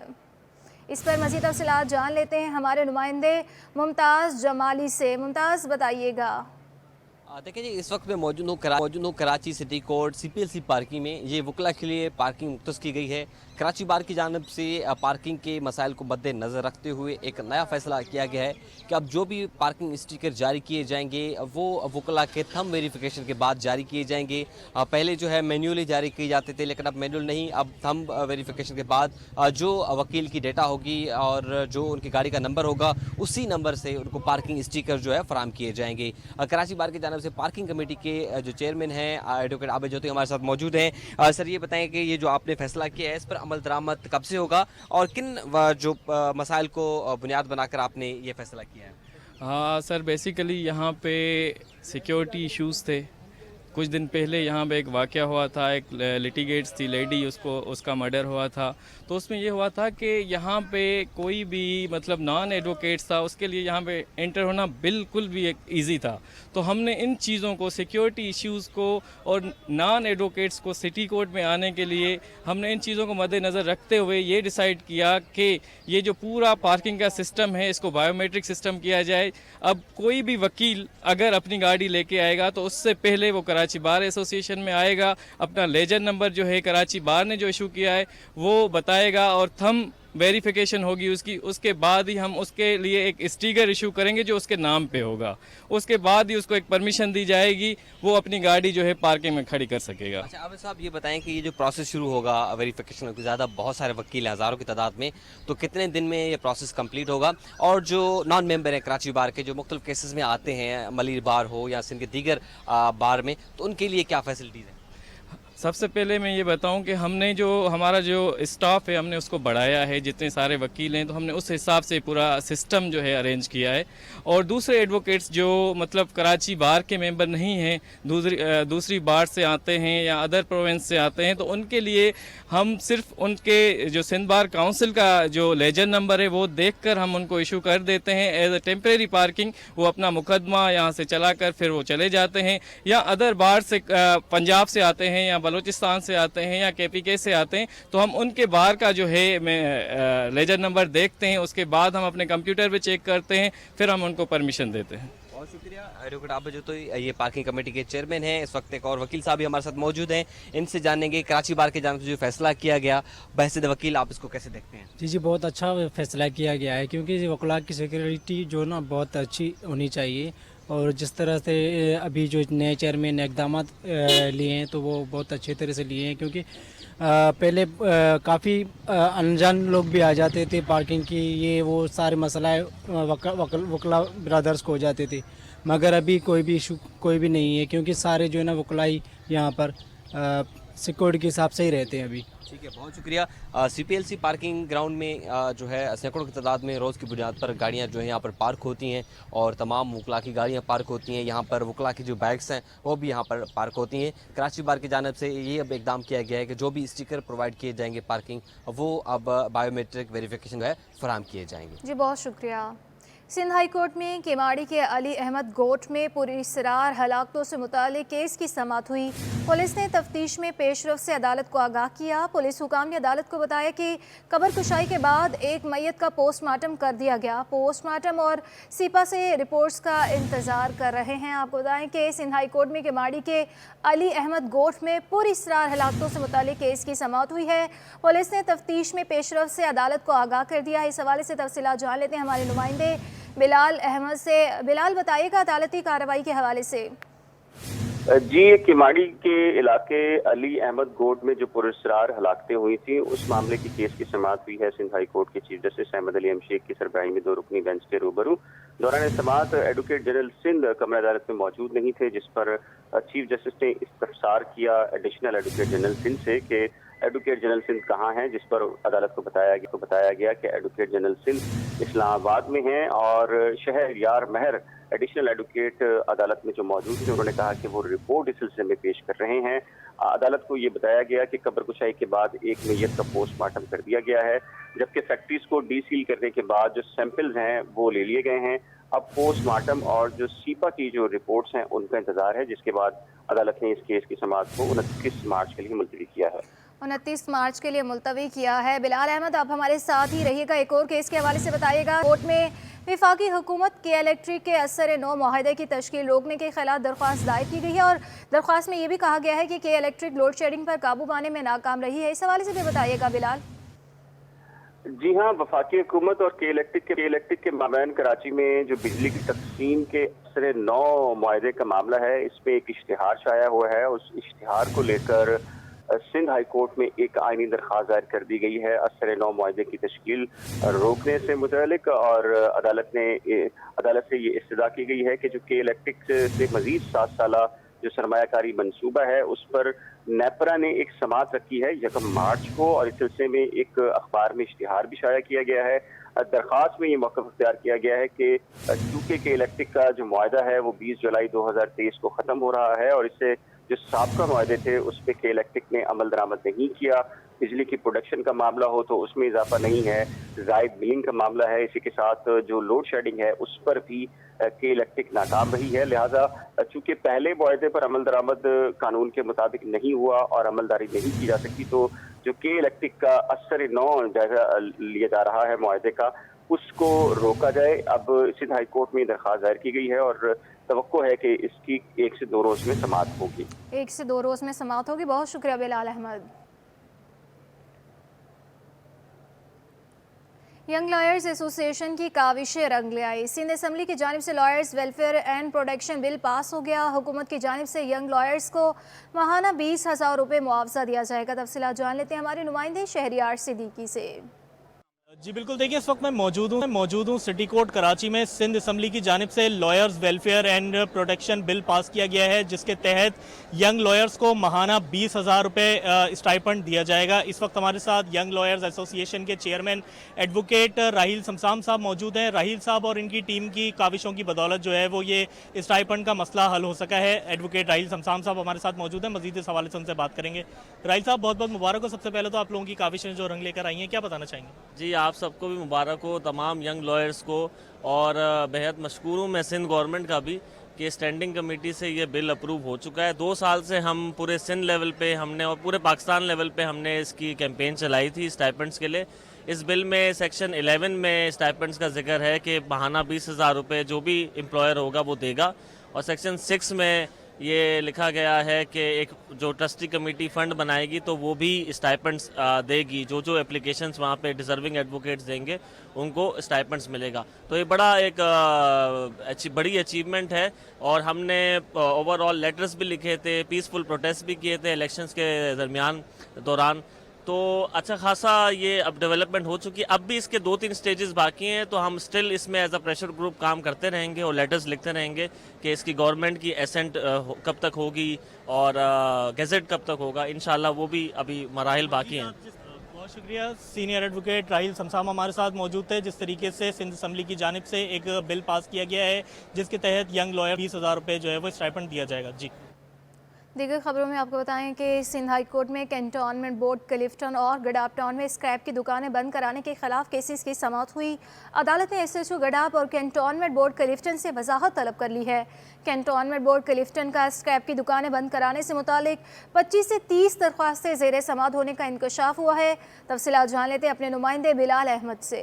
اس پر مزید تفصیلات جان لیتے ہیں ہمارے نمائندے ممتاز جمالی سے۔ ممتاز، بتائیے گا۔ دیکھیں جی، اس وقت میں موجود ہوں Karachi city court CPLC parking میں۔ یہ وکلا کے لیے پارکنگ مختص کی گئی ہے۔ کراچی بار کی جانب سے پارکنگ کے مسائل کو مد نظر رکھتے ہوئے ایک نیا فیصلہ کیا گیا ہے کہ اب جو بھی پارکنگ اسٹیکر جاری کیے جائیں گے وہ وکلا کے تھم ویریفیکیشن کے بعد جاری کیے جائیں گے۔ پہلے جو ہے مینولی جاری کیے جاتے تھے، لیکن اب مینول نہیں، اب تھم ویریفیکیشن کے بعد جو وکیل کی ڈیٹا ہوگی اور جو ان کی گاڑی کا نمبر ہوگا اسی نمبر سے ان کو پارکنگ اسٹیکر جو ہے فراہم کیے جائیں گے۔ کراچی بار کی جانب سے پارکنگ کمیٹی کے جو چیئرمین ہیں ایڈوکیٹ عابد جتوئی ہمارے ساتھ موجود ہیں۔ سر، یہ بتائیں کہ یہ جو آپ نے فیصلہ کیا ہے اس پر عمل درآمد کب سے ہوگا اور کن جو مسائل کو بنیاد بنا کر آپ نے یہ فیصلہ کیا ہے؟ ہاں سر، بیسیکلی یہاں پہ سیکیورٹی ایشوز تھے۔ کچھ دن پہلے یہاں پہ ایک واقعہ ہوا تھا، ایک لیٹیگیٹس تھی لیڈی، اس کا مرڈر ہوا تھا۔ تو اس میں یہ ہوا تھا کہ یہاں پہ کوئی بھی مطلب نان ایڈوکیٹس تھا، اس کے لیے یہاں پہ انٹر ہونا بالکل بھی ایک ایزی تھا۔ تو ہم نے ان چیزوں کو، سیکیورٹی ایشوز کو اور نان ایڈوکیٹس کو سٹی کورٹ میں آنے کے لیے ہم نے ان چیزوں کو مد نظر رکھتے ہوئے یہ ڈیسائیڈ کیا کہ یہ جو پورا پارکنگ کا سسٹم ہے اس کو بایو میٹرک سسٹم کیا جائے۔ اب کوئی بھی وکیل اگر اپنی گاڑی لے کے آئے گا تو اس سے پہلے وہ کراچی بار ایسوسیشن میں آئے گا، اپنا لیجر نمبر جو ہے کراچی بار نے جو ایشو کیا ہے وہ بتائے گا اور تھم ویریفیکیشن ہوگی اس کے بعد ہی ہم اس کے لیے ایک اسٹیکر ایشو کریں گے جو اس کے نام پہ ہوگا۔ اس کے بعد ہی اس کو ایک پرمیشن دی جائے گی، وہ اپنی گاڑی جو ہے پارکنگ میں کھڑی کر سکے گا۔ اچھا عابد صاحب، یہ بتائیں کہ یہ جو پروسیس شروع ہوگا ویریفیکیشن کی، زیادہ بہت سارے وکیل ہیں ہزاروں کی تعداد میں، تو کتنے دن میں یہ پروسیس کمپلیٹ ہوگا؟ اور جو نان ممبر ہیں کراچی بار کے جو مختلف کیسز میں آتے ہیں، ملیر بار ہو یا سندھ کے دیگر بار میں، تو ان کے لیے کیا فیسلٹیز ہیں؟ सबसे पहले मैं ये बताऊं कि हमने जो हमारा जो स्टाफ है हमने उसको बढ़ाया है, जितने सारे वकील हैं तो हमने उस हिसाब से पूरा सिस्टम जो है अरेंज किया है। और दूसरे एडवोकेट्स जो मतलब कराची बार के मेंबर नहीं हैं, दूसरी बार से आते हैं या अदर प्रोविंस से आते हैं, तो उनके लिए हम सिर्फ उनके जो सिंध बार काउंसिल का जो लेजर नंबर है वो देखकर हम उनको इशू कर देते हैं एज अ टेम्परेरी पार्किंग। वो अपना मुकदमा यहाँ से चलाकर फिर वो चले जाते हैं। या अदर बार से पंजाब से आते हैं या बलूचिस्तान से आते हैं या KPK से आते हैं, तो हम उनके बार का जो है लेजर नंबर देखते हैं, उसके बाद हम अपने कंप्यूटर पे चेक करते हैं, फिर हम उनको परमिशन देते हैं। बहुत शुक्रिया एडवोकेट आप जो तो ये पार्किंग कमेटी के चेयरमैन हैं। इस वक्त एक और वकील साहब भी हमारे साथ मौजूद हैं, इनसे जानेंगे कराची बार के जानिब से जो फैसला किया गया। बहसीत वकील आप इसको कैसे देखते हैं? जी बहुत अच्छा फैसला किया गया है, क्योंकि वकला की सिक्योरिटी जो ना बहुत अच्छी होनी चाहिए। और जिस तरह से अभी जो नए चेयरमैन ने इकदाम लिए हैं तो वो बहुत अच्छे तरह से लिए हैं, क्योंकि पहले काफ़ी अनजान लोग भी आ जाते थे पार्किंग की, ये वो सारे मसला वकला ब्रदर्स को हो जाते थे, मगर अभी कोई भी इशू कोई भी नहीं है, क्योंकि सारे जो है ना वकलाई यहाँ पर सिक्योरिटी के हिसाब से ही रहते हैं अभी। ठीक है, बहुत शुक्रिया। CPLC पार्किंग ग्राउंड में जो है सैकड़ों की तादाद में रोज़ की बुनियाद पर गाड़ियां जो है यहाँ पर पार्क होती हैं और तमाम वकला की गाड़ियां पार्क होती हैं। यहाँ पर वकला की जो बाइक्स हैं वो भी यहाँ पर पार्क होती हैं। कराची बार की जानिब से ये अब इकदाम किया गया है कि जो भी स्टिकर प्रोवाइड किए जाएंगे पार्किंग, वो अब बायोमेट्रिक वेरिफिकेशन जो है फराहम किए जाएंगे। जी बहुत शुक्रिया। सिंध हाई कोर्ट में केमाड़ी के अली अहमद गोट में पुरअसरार हलाकतों से मुताल्लिक केस की समाअत हुई। पुलिस ने तफ्तीश में पेशरफ से अदालत को आगाह किया। पुलिस हुकाम ने अदालत को बताया कि कब्र कुशाई के बाद एक मैयत का पोस्टमार्टम कर दिया गया। पोस्टमार्टम और सीपा से रिपोर्ट्स का इंतज़ार कर रहे हैं। आपको बताएं कि सिंध हाई कोर्ट में केमाड़ी के अली अहमद गोट में पुरअसरार हलाकतों से मुताल्लिक केस की समाअत हुई है। पुलिस ने तफ्तीश में पेशरफ से अदालत को आगाह कर दिया है। इस हवाले से तफसीलात जान लेते हैं हमारे नुमाइंदे बिलाल अहमद से। बिलाल बताइएगा अदालती कार्रवाई के हवाले से। जी, किमाड़ी के इलाके अली अहमद गोट में जो पुरअसरार हलाकतें हुई थी उस मामले की केस की समाअत हुई है सिंध हाई कोर्ट के chief justice Ahmed Ali M Sheikh की सरबराही में 2 रुकनी बेंच के रूबरू। दौरान समाअत एडवोकेट जनरल सिंध कमरा अदालत में मौजूद नहीं थे, जिस पर चीफ जस्टिस ने इस्तफसार किया एडिशनल एडवोकेट जनरल सिंध से कि एडवोकेट जनरल सिंध कहाँ हैं, जिस पर अदालत को बताया गया कि एडवोकेट जनरल सिंध इस्लामाबाद में हैं और शहरयार महर एडिशनल एडवोकेट अदालत में जो मौजूद थे उन्होंने कहा कि वो रिपोर्ट इस सिलसिले में पेश कर रहे हैं। अदालत को ये बताया गया कि कब्र कुशाई के बाद एक मैयत का पोस्टमार्टम कर दिया गया है, जबकि फैक्ट्रीज को डीसील करने के बाद जो सैंपल्स हैं वो ले लिए गए हैं। अब पोस्टमार्टम और जो सीपा की जो रिपोर्ट्स हैं उनका इंतजार है, जिसके बाद अदालत ने इस केस की समाअत को 29 मार्च के लिए मुलतवी किया है। 29 मार्च के लिए मुलतवी किया है। बिलाल अहमद आप हमारे साथ ही रहिएगा। एक और केस के हवाले से बताइएगा। कोर्ट में विफाकी हुकूमत के इलेक्ट्रिक के असर नौ मुआहदे की तश्कील रोकने के खिलाफ दरख्वास्त दायर की गई है और दरख्वास्त में ये भी कहा गया है कि इलेक्ट्रिक लोड शेडिंग पर काबू पाने में नाकाम रही है। इस हवाले से भी बताइएगा बिलाल। जी हाँ, वफाकी हुकूमत और के इलेक्ट्रिक के माबैन कराची में जो बिजली की तकसीम के असर 9 मुआहदे का मामला है, इस पे एक इश्तिहार शाया हुआ है। उस इश्तिहार को लेकर सिंध हाई कोर्ट में एक आईनी दरख्वास्त दायर कर दी गई है असर 9 मुआहदे की तश्कील रोकने से मुतल्लिक, और अदालत से ये इस्तदा की गई है कि जो के इलेक्ट्रिक से मजीद 7 साला जो सरमायाकारी मंसूबा है उस पर नेपरा ने एक समाअत रखी है 1 मार्च को, और इस सिलसिले में एक अखबार में इश्तिहार भी शाया किया गया है। दरख्वास्त में ये मौक़िफ़ इख्तियार किया गया है कि चूँकि के इलेक्ट्रिक का जो मुआहदा है वो 20 जुलाई 2023 को ख़त्म हो रहा है और इससे जो साबका मुआहदे थे उस पर के इलेक्ट्रिक ने अमल दरामद नहीं किया। बिजली की प्रोडक्शन का मामला हो तो उसमें इजाफा नहीं है, जायद मिलिंग का मामला है, इसी के साथ जो लोड शेडिंग है उस पर भी के इलेक्ट्रिक नाकाम रही है। लिहाजा चूंकि पहले मुआहदे पर अमल दरामद कानून के मुताबिक नहीं हुआ और अमलदारी नहीं की जा सकी, तो जो के इलेक्ट्रिक का असर 9 जायजा लिया जा रहा है मुआहदे का, उसको रोका जाए। अब सिंध हाई कोर्ट में दरख्वास्त दायर की गई है और तवक्को है कि इसकी 1 से 2 रोज में समाअत होगी। 1 से 2 रोज में समाअत होगी। बहुत शुक्रिया Bilal Ahmed. Young lawyers association की काविशें रंग ले आई। सिंध असम्बली की जानिब से lawyers welfare and protection bill pass हो गया। हुकूमत की जानिब से यंग लॉयर्स को माहाना 20,000 रुपये मुआवजा दिया जाएगा। तफसीलात जान लेते हैं हमारे नुमाइंदे शहरियार सिद्दीकी से। जी बिल्कुल, देखिए इस वक्त मैं मौजूद हूँ सिटी कोर्ट कराची में। सिंध असम्बली की जानिब से lawyers welfare and protection bill pass किया गया है, जिसके तहत यंग लॉयर्स को माहाना 20,000 रुपये स्टाइपेंड दिया जाएगा। इस वक्त हमारे साथ यंग लॉयर्स एसोसिएशन के चेयरमैन एडवोकेट राहील शमशाम साहब मौजूद हैं। राहील साहब और इनकी टीम की काविशों की बदौलत जो है वो ये स्टाइपेंड का मसला हल हो सका है। एडवोकेट राहील शमशाम साहब हमारे साथ मौजूद हैं, मजीद इस हवाले से उनसे बात करेंगे। राहील साहब, बहुत बहुत मुबारक हो। सबसे पहले तो आप लोगों की काविशें जो रंग लेकर आई हैं, क्या बताना चाहेंगे? जी, आप सबको भी मुबारक हो, तमाम यंग लॉयर्स को, और बेहद मशकूर हूँ मैं सिंध गवर्नमेंट का भी कि स्टैंडिंग कमेटी से ये बिल अप्रूव हो चुका है। 2 साल से हम पूरे सिंध लेवल पे हमने और पूरे पाकिस्तान लेवल पे हमने इसकी कैंपेन चलाई थी स्टाइपेंड्स के लिए। इस बिल में सेक्शन 11 में स्टाइपेंड्स का जिक्र है कि माहाना 20,000 रुपये जो भी एम्प्लॉयर होगा वो देगा, और सेक्शन 6 में ये लिखा गया है कि एक जो ट्रस्टी कमेटी फ़ंड बनाएगी तो वो भी स्टाइपेंड्स देगी। जो एप्लीकेशंस वहाँ पे डिज़र्विंग एडवोकेट्स देंगे उनको स्टाइपेंड्स मिलेगा। तो ये बड़ा एक बड़ी अचीवमेंट है, और हमने ओवरऑल लेटर्स भी लिखे थे, पीसफुल प्रोटेस्ट भी किए थे इलेक्शंस के दौरान। तो अच्छा खासा ये अब डेवलपमेंट हो चुकी है। अब भी इसके 2-3 स्टेजेस बाकी हैं, तो हम स्टिल इसमें एज अ प्रेशर ग्रुप काम करते रहेंगे और लेटर्स लिखते रहेंगे कि इसकी गवर्नमेंट की एसेंट कब तक होगी और गैजेट कब तक होगा। इंशाल्लाह वो भी अभी मराहिल बाकी हैं। बहुत शुक्रिया। सीनियर एडवोकेट राहील शमशाम हमारे साथ मौजूद थे। जिस तरीके से सिंध असम्बली की जानिब से एक बिल पास किया गया है जिसके तहत यंग लॉयर 20,000 रुपये जो है वो स्टाइपेंड दिया जाएगा। जी, दीगर खबरों में आपको बताएं कि सिंध हाई कोर्ट में कैंटोनमेंट बोर्ड क्लिफ्टन और गडाप टाउन में स्क्रैप की दुकानें बंद कराने के खिलाफ केसेस की समाअत हुई। अदालत ने एसएचओ गडाप और कैंटोनमेंट बोर्ड क्लिफ्टन से वजाहत तलब कर ली है। कैंटोनमेंट बोर्ड क्लिफ्टन का स्क्रैप की दुकानें बंद कराने से मुतालिक 25 से 30 दरख्वास्तें ज़ेर समाअत होने का इंकशाफ हुआ है। तफसीलात जान लेते अपने नुमाइंदे बिलाल अहमद से।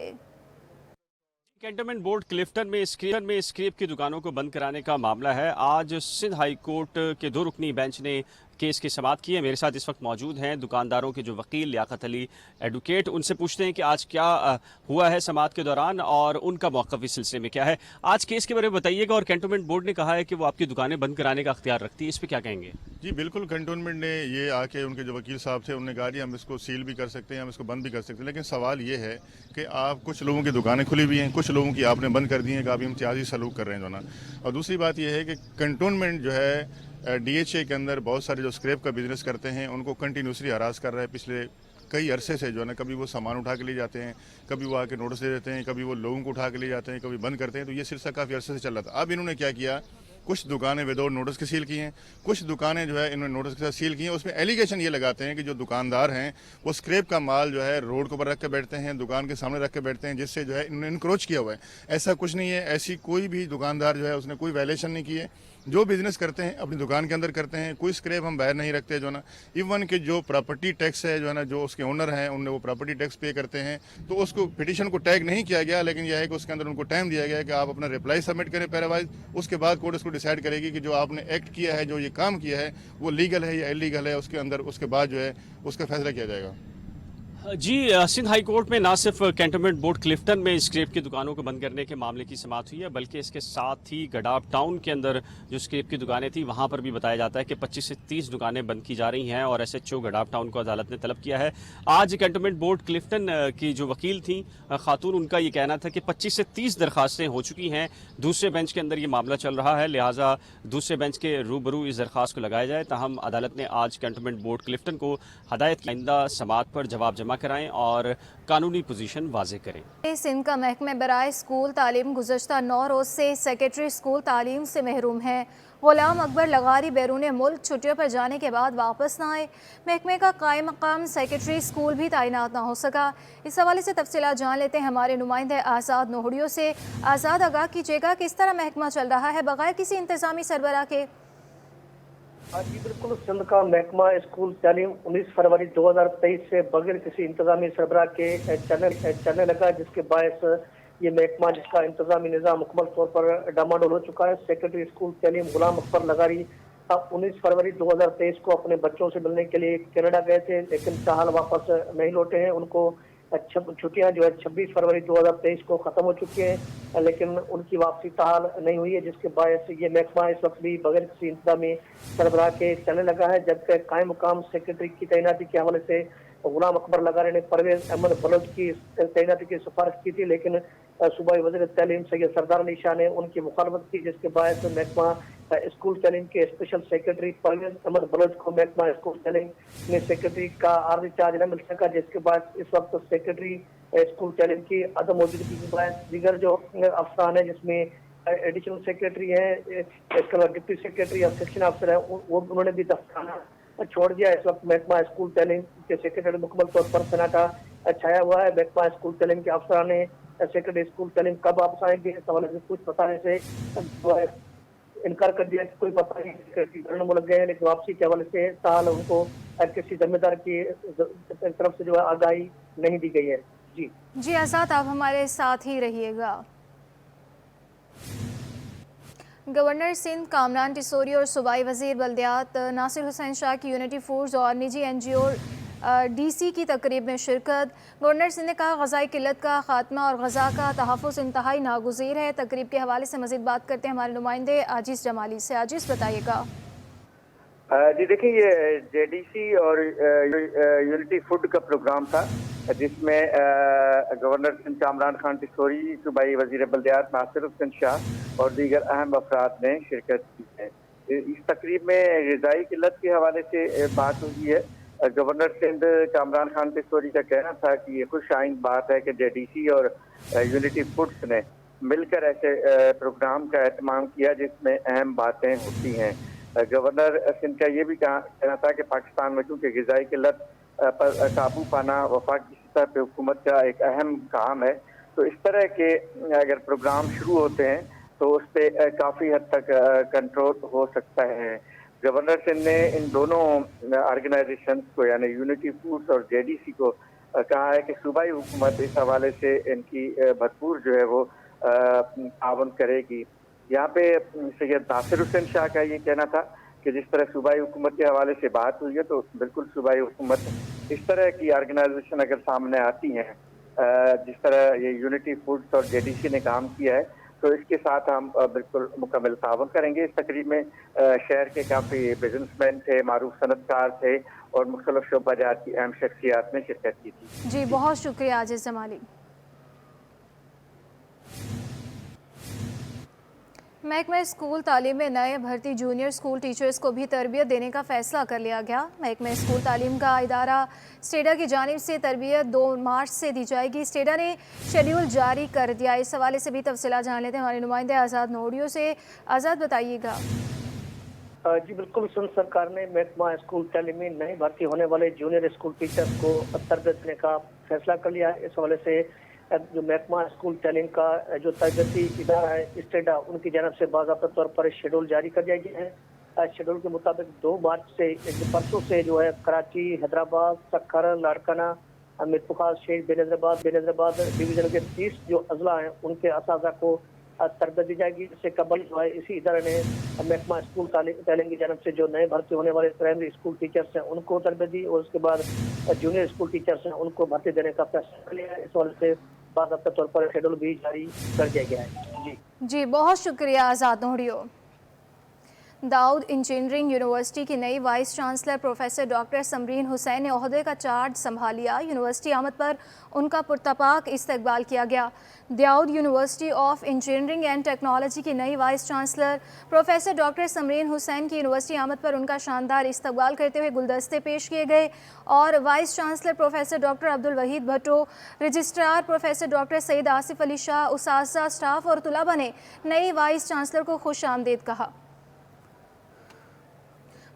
कैंटोनमेंट बोर्ड क्लिफ्टन में स्क्रैप की दुकानों को बंद कराने का मामला है। आज सिंध हाई कोर्ट के 2 रुकनी बेंच ने केस की समाअत की है। मेरे साथ इस वक्त मौजूद हैं दुकानदारों के जो वकील लियाकत अली एडवोकेट। उनसे पूछते हैं कि आज क्या हुआ है समाअत के दौरान और उनका मौक़िफ़ इस सिलसिले में क्या है। आज केस के बारे में बताइएगा। और कैंटोनमेंट बोर्ड ने कहा है कि वो आपकी दुकानें बंद कराने का अख्तियार रखती है, इस पर क्या कहेंगे? जी बिल्कुल, कैंटोनमेंट ने ये आके उनके जो वकील साहब थे उन्होंने कहा कि हम इसको सील भी कर सकते हैं, हम इसको बंद भी कर सकते हैं, लेकिन सवाल ये है कि आप कुछ लोगों की दुकानें खुली हुई हैं, कुछ लोगों की आपने बंद कर दी हैं कि आप इम्तियाजी सलूक कर रहे हैं जो ना। और दूसरी बात यह है कि कैंटोनमेंट जो है DHA के अंदर बहुत सारे जो स्क्रैप का बिजनेस करते हैं उनको कंटिन्यूसली हरास कर रहा है पिछले कई अरसे से जो है ना। कभी वो सामान उठा के ले जाते हैं, कभी वो आके नोटिस दे देते हैं, कभी वो लोगों को उठा के ले जाते हैं, कभी बंद करते हैं। तो ये सिलसिला काफ़ी अरसे से चल रहा था। अब इन्होंने क्या किया, कुछ दुकानें विदाउट नोटिस की सील की हैं, कुछ दुकानें जो है इन्होंने नोटिस के साथ सील की हैं। उसमें एलिगेशन ये लगाते हैं कि जो दुकानदार हैं वो स्क्रैप का माल जो है रोड के ऊपर रख के बैठते हैं, दुकान के सामने रख के बैठते हैं, जिससे जो है इन्होंने इनक्रोच किया हुआ है। ऐसा कुछ नहीं है, ऐसी कोई भी दुकानदार जो है उसने कोई वायलेशन नहीं की है। जो बिजनेस करते हैं अपनी दुकान के अंदर करते हैं, कोई स्क्रैप हम बाहर नहीं रखते जो ना। इवन कि जो प्रॉपर्टी टैक्स है जो है ना, जो उसके ओनर हैं उनने वो प्रॉपर्टी टैक्स पे करते हैं, तो उसको पिटीशन को टैग नहीं किया गया, लेकिन यह है कि उसके अंदर उनको टाइम दिया गया है कि आप अपना रिप्लाई सबमिट करें पैरावाइज। उसके बाद कोर्ट इसको डिसाइड करेगी कि जो आपने एक्ट किया है, जो ये काम किया है वो लीगल है या इलीगल है। उसके अंदर उसके बाद जो है उसका फैसला किया जाएगा। जी, सिंध हाई कोर्ट में ना सिर्फ कैंटोनमेंट बोर्ड क्लिफ्टन में स्क्रैप की दुकानों को बंद करने के मामले की समाअत हुई है, बल्कि इसके साथ ही गडाप टाउन के अंदर जो स्क्रैप की दुकानें थी वहां पर भी बताया जाता है कि 25 से 30 दुकानें बंद की जा रही हैं, और SHO गडाप टाउन को अदालत ने तलब किया है। आज कैंटोनमेंट बोर्ड क्लिफ्टन की जो वकील थी खातून, उनका ये कहना था कि 25 से 30 दरख्वास्तें हो चुकी हैं। दूसरे बेंच के अंदर ये मामला चल रहा है, लिहाजा दूसरे बेंच के रूबरू इस दरख्वास्त को लगाया जाए। ताहम अदालत ने आज कैंटोनमेंट बोर्ड क्लिफ्टन को हदायत की आइंदा समाअत पर जवाब जमा कराएं और कानूनी पोजीशन वाज़े करें। सिंध का महकमा बराए स्कूल तालीम गुज़श्ता 9 रोज़ से सेक्रेटरी स्कूल तालीम से महरूम है। गुलाम अकबर लगारी बैरून मुल्क छुट्टियों पर जाने के बाद वापस न आए। महकमे का कायम मकाम सेक्रेटरी स्कूल भी तैनात ना हो सका। इस हवाले से तफसीलात जान लेते हैं हमारे नुमाइंदे आज़ाद नोहड़ियों से। आज़ाद, आगाह कीजिएगा, किस तरह महकमा चल रहा है बगैर किसी इंतजामी सरबराह के? जी बिल्कुल, सिंध का महकमा स्कूल तालीम 19 फरवरी 2023 से बगैर किसी इंतजामी सरबराह के चलने लगा, जिसके बायस ये महकमा जिसका इंतजामी निज़ाम मुकम्मल तौर पर डामाडोल हो चुका है। सेक्रेटरी स्कूल तालीम गुलाम अकबर लगारी 19 फरवरी 2023 को अपने बच्चों से मिलने के लिए कनाडा गए थे, लेकिन ताहाल वापस नहीं लौटे हैं। उनको छुट्टियां जो है 26 फरवरी 2023 को ख़त्म हो चुकी हैं, लेकिन उनकी वापसी ताहाल नहीं हुई है, जिसके बायस ये महकमा इस वक्त भी बगैर किसी इंतजामी सरबराह के चलने लगा है। जबकि कायम मुकाम सेक्रेटरी की तैनाती के हवाले से गुलाम अकबर लगारे ने परवेज अहमद बलोच की तैनाती की सिफारिश की थी, लेकिन सूबाई वज़ीर तालीम सैयद सरदार अली शाह ने उनकी मुखालफत की, जिसके बायस महकमा स्कूल तालीम के स्पेशल सेक्रेटरी परवेज अहमद बलोच को महकमा स्कूल तालीम में सेक्रेटरी का आर्जी चार्ज न मिल सका, जिसके बाद इस वक्त सेक्रेटरी स्कूल तालीम की अदम मौजूदगी के बाद दीगर जो अफसरान है, जिसमें एडिशनल सेक्रेटरी है, इसके बाद डिप्टी सेक्रेटरी और सेक्शन अफसर है, वो उन्होंने भी दफ्ताना छोड़ दिया। इस वक्त महकमा स्कूल तालीम के सेक्रेटरी मुकम्मल तौर पर सन्नाटा छाया हुआ है। महकमा स्कूल तालीम के अफसरान ने सेक्रेटरी स्कूल तालीम कब वापस आएंगे इस हवाले से कुछ बताने से इनकार कर दिया, कोई पता नहीं धरने में लग गए हैं, लेकिन वापसी के हवाले से ताल उनको किसी जिम्मेदार की तरफ से जो है आगाही नहीं दी गई है। जी आज़ाद, आप हमारे साथ ही रहिएगा। गवर्नर सिंध कामरान टिसोरी और सूबाई वज़ीर बल्दियात नासिर हुसैन शाह की यूनिटी फूड्स और निजी NGO DC की तकरीब में शिरकत। गवर्नर सिंध ने कहा ग़ज़ाई किल्लत का खात्मा और ग़ज़ा का तहफ़्फ़ुज़ इंतहाई नागुज़ीर है। तकरीब के हवाले से मज़ीद बात करते हैं हमारे नुमाइंदे आजिज़ जमाली से। आजिज़, बताइएगा। जी देखिए, ये JDC और यूनिटी फूड का प्रोग्राम था, जिसमें गवर्नर सिंध कामरान खान टिसोरी, सूबाई वज़ीर बल्दियात नासिर हुसैन शाह और दीगर अहम अफराद ने शिरकत की है। इस तकरीब में ग़ज़ाई किल्लत के हवाले से बात हुई है। गवर्नर सिंध कामरान खान टिसोरी का कहना था कि ये खुश आइंद बात है कि JDC और यूनिटी फूड्स ने मिलकर ऐसे प्रोग्राम का एहतमाम किया जिसमें अहम बातें होती हैं। गवर्नर सिंध का ये भी कहना था कि पाकिस्तान में चूँकि ग़ज़ाई किल्लत पर काबू पाना वफाक की सतह पर हुकूमत का एक अहम काम है, तो इस तरह के अगर प्रोग्राम शुरू होते हैं तो उस पर काफ़ी हद तक कंट्रोल हो सकता है। गवर्नर सिंध ने इन दोनों ऑर्गेनाइजेशंस को यानी यूनिटी फूड्स और JDC को कहा है कि सूबाई हुकूमत इस हवाले से इनकी भरपूर जो है वो तावन करेगी। यहाँ पे सैयद नासिर हुसैन शाह का ये कहना था कि जिस तरह सूबाई हुकूमत के हवाले से बात हुई है, तो बिल्कुल सूबाई हुकूमत इस तरह की ऑर्गेनाइजेशन अगर सामने आती हैं, जिस तरह ये यूनिटी फूड्स और JDC ने काम किया है, तो इसके साथ हम बिल्कुल मुकम्मल तावन करेंगे। इस तकरीब में शहर के काफ़ी बिजनेसमैन थे, मारूफ सनतकार थे और मुख्तलिफ शोबाजात की अहम शख्सियात ने शिरकत की थी। जी, बहुत शुक्रिया आजिज़ जमाली। महकमा स्कूल तालीम में नए भर्ती जूनियर स्कूल टीचर्स को भी तरबियत देने का फ़ैसला कर लिया गया। महकमा स्कूल तालीम का इदारा स्टेडा की जानिब से तरबियत 2 मार्च से दी जाएगी। स्टेडा ने शेड्यूल जारी कर दिया। इस हवाले से भी तफसीलात जान लेते हैं हमारे नुमाइंदे आज़ाद नोडियो से। आज़ाद, बताइएगा। जी बिल्कुल, सिंध सरकार ने महकमा स्कूल तालीम में नए भर्ती होने वाले जूनियर स्कूल टीचर्स को तरबियत देने का फैसला कर लिया है। इस हवाले से जो महकमा स्कूल तालीम का जो तरबियती इदारा है स्टेडा, उनकी जानब से बाज़ाब्ता तौर पर शेड्यूल जारी कर दिया गया है। शेड्यूल के मुताबिक 2 मार्च से परसों से जो है कराची, हैदराबाद, सक्खर, लाड़काना, मीरपुर, शेख, बेनज़ीराबाद डिवीज़न के 30 जो अजला हैं उनके असाज़ा को तरबियत दी जाएगी। इससे कबल जो है इसी इदारे ने महकमा स्कूल तालीम की जानब से जो नए भर्ती होने वाले प्राइमरी स्कूल टीचर्स हैं उनको तरबियत दी और उसके बाद जूनियर स्कूल टीचर्स हैं उनको भर्ती देने का फैसला कर लिया है। इस वजह से बाज़ाब्ता तौर पर शेड्यूल भी जारी कर दिया गया है। जी, बहुत शुक्रिया आज़ाद नोडियो। दाऊद इंजीनियरिंग यूनिवर्सिटी की नई vice chancellor professor doctor Samreen Hussain ने ओहदे का चार्ज संभाल लिया। यूनिवर्सिटी आमद पर उनका पुरतपाक इस्तकबाल किया गया। Dawood university of engineering and technology की नई vice chancellor professor doctor Samreen Hussain की यूनिवर्सिटी आमद पर उनका शानदार इस्तकबाल करते हुए गुलदस्ते पेश किए गए और vice chancellor professor doctor Abdul Waheed Bhutto, registrar professor doctor Saeed Asif Ali Shah, उसातिज़ा, स्टाफ और तुलबा ने नई वाइस चांसलर को खुश आमदीद कहा।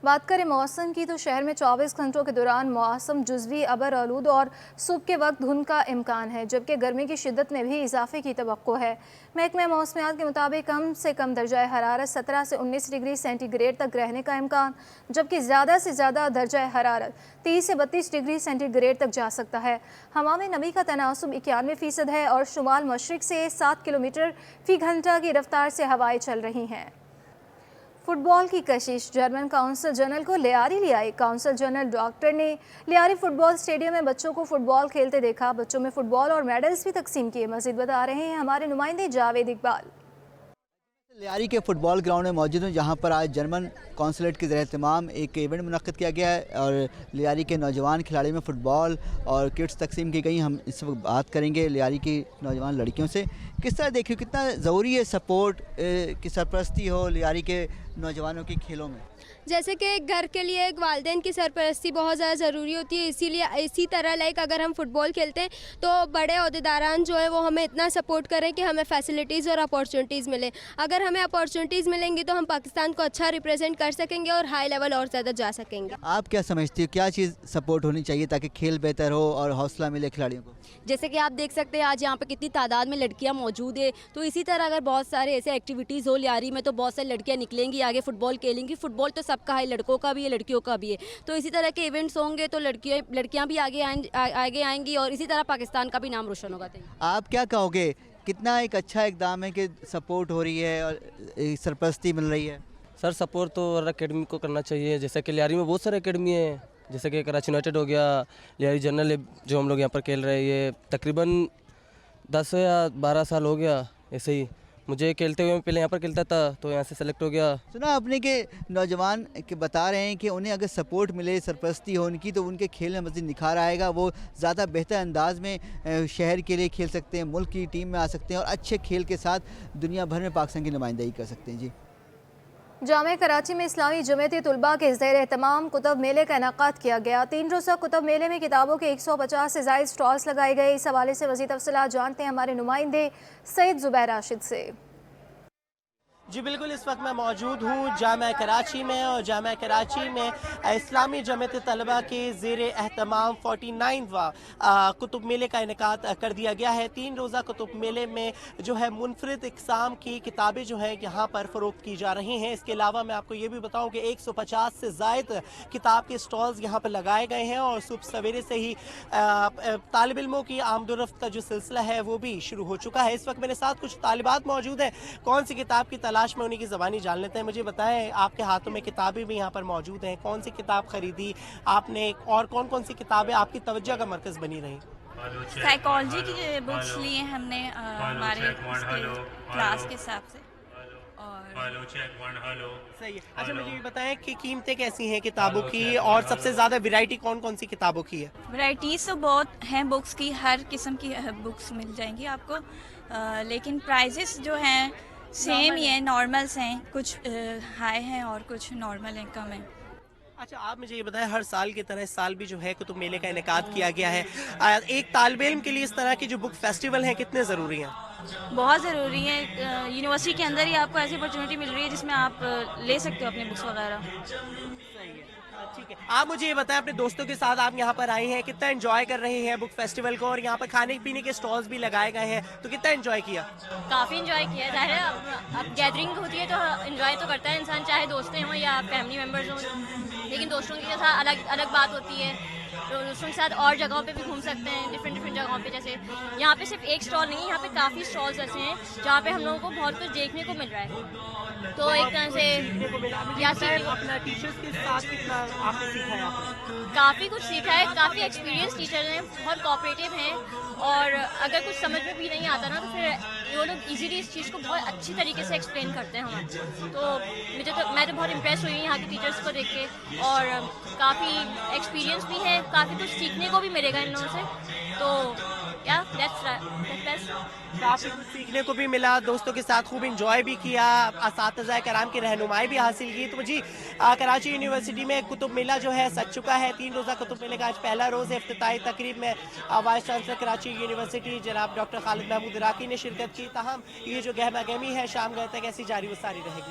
बात करें मौसम की तो शहर में 24 घंटों के दौरान मौसम जुज़वी अबर आलूद और सुबह के वक्त धुंध का इम्कान है, जबकि गर्मी की शिद्दत में भी इजाफे की तवक्को है। महकमा मौसमियात के मुताबिक कम से कम दर्जा हरारत 17 से 19 डिग्री सेंटीग्रेड तक रहने का इम्कान, जबकि ज़्यादा से ज़्यादा दर्जा हरारत 30 से 32 डिग्री सेंटीग्रेड तक जा सकता है। हवा में नमी का तनासुब 91% है और शुमाल मशरिक से 7 किलोमीटर फ़ी घंटा की रफ्तार से हवाएं चल रही हैं। फुटबॉल की कशिश, जर्मन काउंसिल जनरल को लियारी ले आई। काउंसिल जनरल डॉक्टर ने लियारी फुटबॉल स्टेडियम में बच्चों को फुटबॉल खेलते देखा। बच्चों में फुटबॉल और मेडल्स भी तकसीम किए। मज़ीद बता रहे हैं हमारे नुमाइंदे जावेद इकबाल। लियारी के फुटबॉल ग्राउंड में मौजूद हूँ, जहाँ पर आज जर्मन कौंसलेट के ज़रिए एहतमाम एक इवेंट मुनक़्क़िद किया गया है और लियारी के नौजवान खिलाड़ियों में फ़ुटबॉल और किट्स तकसीम की गई। हम इस वक्त बात करेंगे लियारी की नौजवान लड़कियों से, किस तरह देखिए कितना ज़रूरी है सपोर्ट की सरपरस्ती हो लियारी के नौजवानों की खेलों में। जैसे कि घर के लिए एक वालिदैन की सरपरस्ती बहुत ज़्यादा ज़रूरी होती है, इसीलिए इसी तरह लाइक अगर हम फुटबॉल खेलते हैं तो बड़े अहदेदारान जो है वो हमें इतना सपोर्ट करें कि हमें फैसिलिटीज़ और अपॉर्चुनिटीज़ मिले। अगर हमें अपॉर्चुनिटीज़ मिलेंगी तो हम पाकिस्तान को अच्छा रिप्रेजेंट कर सकेंगे और हाई लेवल और ज़्यादा जा सकेंगे। आप क्या समझती हो क्या चीज़ सपोर्ट होनी चाहिए ताकि खेल बेहतर हो और हौसला मिले खिलाड़ियों को? जैसे कि आप देख सकते हैं आज यहाँ पे कितनी तादाद में लड़कियाँ मौजूद है, तो इसी तरह अगर बहुत सारे ऐसे एक्टिविटीज़ हो लियारी में तो बहुत सारी लड़कियाँ निकलेंगी आगे फुटबॉल खेलेंगी। फुटबॉल तो सबका है, लड़कों का भी है लड़कियों का भी है, तो इसी तरह के इवेंट्स होंगे तो लड़कियाँ भी आगे आएंगी और इसी तरह पाकिस्तान का भी नाम रोशन होगा। आप क्या कहोगे, कितना एक अच्छा इकदाम है कि सपोर्ट हो रही है और सरपरस्ती मिल रही है? सर सपोर्ट तो हर अकेडमी को करना चाहिए। जैसे कि लियारी में बहुत सारे अकेडमी हैं, जैसे कि कराची यूनाइटेड हो गया, लियारी जनरल जो हम लोग यहाँ पर खेल रहे हैं, ये तकरीबन 10 या 12 साल हो गया ऐसे ही मुझे खेलते हुए। मैं पहले यहाँ पर खेलता था तो यहाँ से सेलेक्ट हो गया। सुना आपने कि नौजवान के बता रहे हैं कि उन्हें अगर सपोर्ट मिले, सरपरस्ती हो उनकी, तो उनके खेल में मज़ीद निखार आएगा, वो ज़्यादा बेहतर अंदाज में शहर के लिए खेल सकते हैं, मुल्क की टीम में आ सकते हैं और अच्छे खेल के साथ दुनिया भर में पाकिस्तान की नुमाइंदगी कर सकते हैं। जी, जामे कराची में इस्लामी जमीयत तलबा के ज़ेर एहतमाम कुतुब मेले का इनेकाद किया गया। 3 रोज़ा कुतुब मेले में किताबों के 150 से ज़ायद स्टॉल्स लगाए गए। इस हवाले से मज़ीद तफसीलात जानते हैं हमारे नुमाइंदे सैयद ज़ुबैर राशिद से। जी बिल्कुल, इस वक्त मैं मौजूद हूँ जामिया कराची में और जामिया कराची में इस्लामी जमीयत तलबा के ज़ेर एहतमाम 49वां कुतुब मेले का इनेकाद कर दिया गया है। 3 रोज़ा कुतुब मेले में जो है मुनफरिद इक़साम की किताबें जो है यहाँ पर फ़रोख्त की जा रही हैं। इसके अलावा मैं आपको ये भी बताऊँ कि 150 से ज़ायद किताब के स्टॉल्स यहाँ पर लगाए गए हैं और सुबह सवेरे से ही तालिब इल्मों की आमदोरफ्त का जो सिलसिला है वो भी शुरू हो चुका है। इस वक्त मेरे साथ कुछ तालिबात मौजूद हैं, कौन सी किताब की तलाश में उन्हीं की ज़बानी जान लेते हैं। मुझे बताएं, आपके हाथों में किताबें भी यहाँ पर मौजूद हैं, कौन सी किताब खरीदी आपने और कौन कौन सी किताबें आपकी तवज्जो का मरकज़ बनी रही? साइकोलॉजी की बुक्स ली हैं हमने हमारे क्लास के हिसाब से। सही है। अच्छा मुझे ये बताएं कि कीमतें कैसी हैं किताबों की और सबसे ज़्यादा वैरायटी कौन कौन सी किताबों की है? वैराइटीज़ तो बहुत हैं बुक्स की, हर किस्म की बुक्स मिल जाएंगी आपको, लेकिन प्राइजेस जो हैं सेम ही है, नॉर्मल्स हैं, कुछ हाई हैं और कुछ नॉर्मल हैं, कम हैं। अच्छा आप मुझे ये बताएं, हर साल की तरह इस साल भी जो है कुतुब मेले का इनेकाद किया गया है, एक तालिब इल्म के लिए इस तरह की जो बुक फेस्टिवल हैं कितने ज़रूरी हैं? बहुत ज़रूरी है। यूनिवर्सिटी के अंदर ही आपको ऐसी अपॉर्चुनिटी मिल रही है जिसमें आप ले सकते हो अपनी बुक्स वगैरह। ठीक है, आप मुझे ये बताएं, अपने दोस्तों के साथ आप यहाँ पर आए हैं, कितना एंजॉय कर रहे हैं बुक फेस्टिवल को और यहाँ पर खाने पीने के स्टॉल्स भी लगाए गए हैं, तो कितना एंजॉय किया? काफ़ी एंजॉय किया। ज़ाहिर है अब गैदरिंग होती है तो एंजॉय तो करता है इंसान, चाहे दोस्तें हों या फैमिली मेम्बर्स हों, लेकिन दोस्तों के साथ अलग अलग बात होती है। तो दोस्तों के साथ और जगहों पे भी घूम सकते हैं, डिफरेंट जगहों पे। जैसे यहाँ पे सिर्फ एक स्टॉल नहीं है, यहाँ पे काफ़ी स्टॉल्स ऐसे हैं जहाँ पे हम लोगों को बहुत कुछ देखने को मिल रहा है। तो एक तरह से अपना टीचर्स के साथ कितना आपने सीखा है? काफ़ी कुछ सीखा है, काफ़ी एक्सपीरियंस टीचर हैं, बहुत कोऑपरेटिव हैं और अगर कुछ समझ में भी नहीं आता ना तो फिर वो लोग इजीली इस चीज़ को बहुत अच्छी तरीके से एक्सप्लेन करते हैं हमें। तो मैं तो बहुत इम्प्रेस हुई यहाँ के टीचर्स को देख के और काफ़ी एक्सपीरियंस भी है, काफ़ी कुछ सीखने को भी मिलेगा इन लोगों से। तो या काफ़ी कुछ सीखने को भी मिला, दोस्तों के साथ खूब इंजॉय भी किया, असातिज़ा कराम की रहनुमाई भी हासिल की। तो जी कराची यूनिवर्सिटी में कुतुब मेला जो है सज चुका है। 3 रोज़ा कुतुब मेले का आज पहला रोज़ है। इफ्तिताही तकरीब में वाइस चांसलर कराची यूनिवर्सिटी जनाब डॉक्टर खालिद महमूद इराकी ने शिरकत की। ताहम ये जो गहमा गहमी है शाम गए तक ऐसी जारी व सारी रहेगी।